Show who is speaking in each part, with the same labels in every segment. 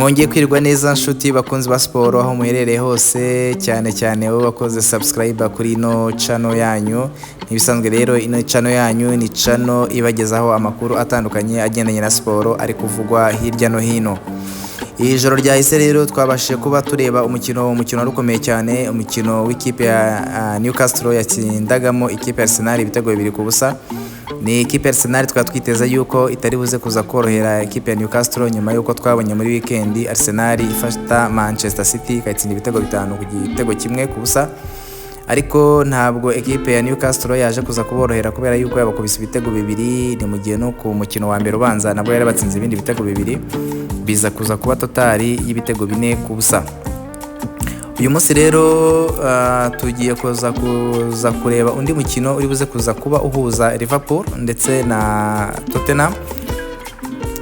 Speaker 1: mwongeye kwirwa neza nshuti bakunzi ba siporo aho muherereye hose, cyane cyane wowe wakoze subscribe kuri ino channel yanyu. Ntibisanzwe rero ino channel yanyu ni channel ibagezaho amakuru atandukanye agendanye na siporo ari kuvugwa hirya no hino. Ijoro ryahise rero twabashije kuba tureba umukino rukomeye cyane, umukino w'ikipe ya Newcastle yatsindagamo ikipe ya Arsenal ibitego 2-0. Ni ikipe ya Arsenal twiteza yuko itari buze kuza korohera ikipe ya Newcastle nyuma yuko twabonye muri weekend Arsenal ifata Manchester City ikatsinda ibitego 5 ku gitego kimwe ku busa. Ariko ntabwo ekipe ya Newcastle yaje kuza kuborohera kubera yuko yabakubise ibitego 2, ni mu gihe no ku mukino wa mbere ubanza nabwo yari batsinze ibindi bitego 2, biza kuza kuba totali y'ibitego 4 ku busa. Uyu munsi rero tugiye kuza kureba undi mukino uri buze kuza kuba uhuza Liverpool ndetse na Tottenham.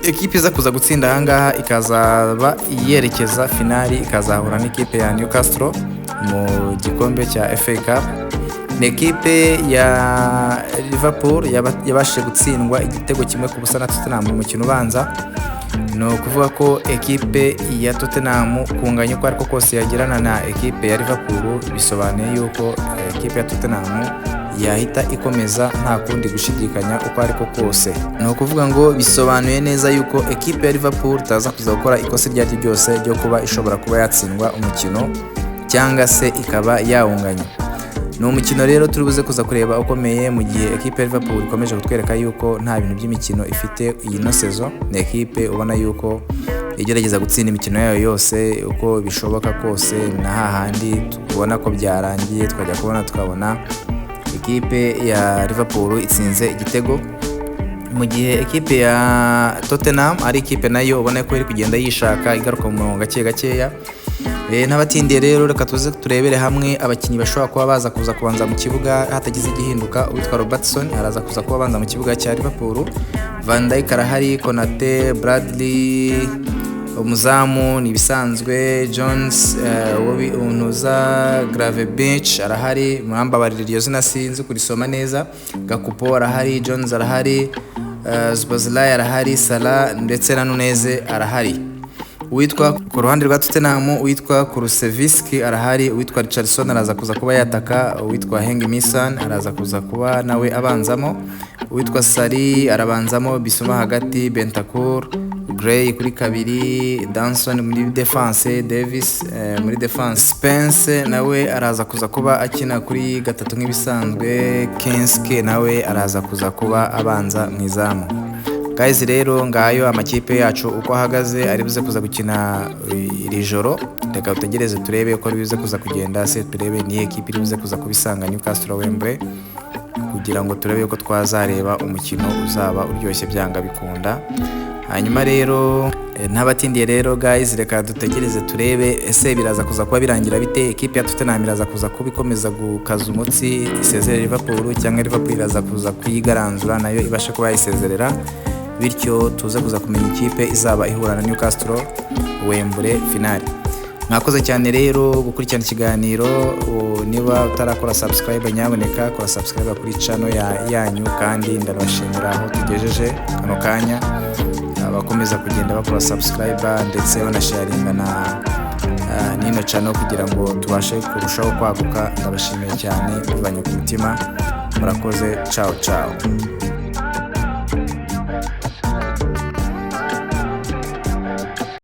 Speaker 1: Ekipe iza kuza gutsinda ahangaha ikazaba yerekeza finali, ikazahura n'ikipe ya Newcastle mu gikombe cya FA Cup. Ni ekipe ya Liverpool yabashije gutsindwa igitego kimwe ku busa na Tottenham mu mukino ubanza. No kuvuga ko ekipe ya Tottenham kunganya uko ariko kose yagirana na ekipe ya Liverpool bisobanuye yuko ekipe ya Tottenham yahita ikomeza nta kundi gushidikanya uko ariko kose. No kuvuga ngo bisobanuye neza yuko ekipe ya Liverpool taza kuza gukora ikosa ryari ryose ryo kuba ishobora kuba yatsindwa umukino cyangwa se ikaba yawunganya. Ni umukino rero turi buze kuza kureba ukomeye mu gihe ekipe ya Liverpool ikomeje kutwereka yuko nta bintu by'imikino ifite iyi no season. Ni ekipe ubona yuko igerageza gutsinda imikino yayo yose uko bishoboka kose, na hahandi tubona ko byarangiye tukajya kubona tukabona ekipe ya Liverpool itsinze igitego, mu gihe ekipe ya Tottenham ari ekipe nayo ubona ko iri kugenda yishaka igaruka mu murongo gakeya. N'abatindiye rero reka tuze turebere hamwe abakinnyi bashobora kuba baza kuza kubanza mu kibuga hatagize igihinduka. Uwitwa Robertson araza kuza kuba banza mu kibuga cya Liverpool, Van Dijk arahari, Konate, Bradley, umuzamu ni bisanzwe, Jones, Unuza, Gravenberch arahari, murambabarira iryo zina sinzi kurisoma neza, Gakupo arahari, Jones arahari, Szoboszlai arahari, Salah ndetse na Nunez arahari. Uwitwa ku ruhande rwa Tottenham uwitwa Kulusevski arahari, uwitwa Richarlison araza kuza kuba yataka, uwitwa Heng-min araza kuza kuba nawe abanzamo, uwitwa Sari arabanzamo, Bissouma hagati, Bentancur, Gray kuri kabiri, Danson muri defense, Davis muri defense, Spence nawe araza kuza kuba akina kuri gatatu nk'ibisanzwe, Kinski nawe araza kuza kuba abanza mu izamu. Guys rero ngayo amakipe yacu uko ahagaze ari buze kuza gukina iri joro. Reka utegereze turebe uko bize kuza kugenda, se turebe ni ekipe iri buze kuza kubisanga Newcastle Wembley, kugira ngo turebe uko twazareba umukino uzaba uryoshye byanga bikunda. Hanyuma rero n'abatindiye rero guys, reka dutegereze turebe ese biraza kuza kuba birangira bite. Ekipe ya Tottenham iraza kuza kubikomeza gukaza umutsi isezerera Liverpool, cyangwa Liverpool iraza kuza kuyigaranzura nayo ibashe kuba yisezerera, bityo tuze kuza kumenya ikipe izaba ihura na Newcastle Wembley finale. Mwakoze cyane rero gukurikirana ikiganiro. Niba utarakora subscribe nyaboneka kora subscribe kuri channel yanyu, kandi ndabashimira aho tugejeje kano kanya, abakomeza kugenda bakora subscribe ndetse banasharinga na nino channel kugira ngo tubashe kurushaho kwaguka. Ndabashimiye cyane bivanye ku mutima, murakoze. Ciao ciao.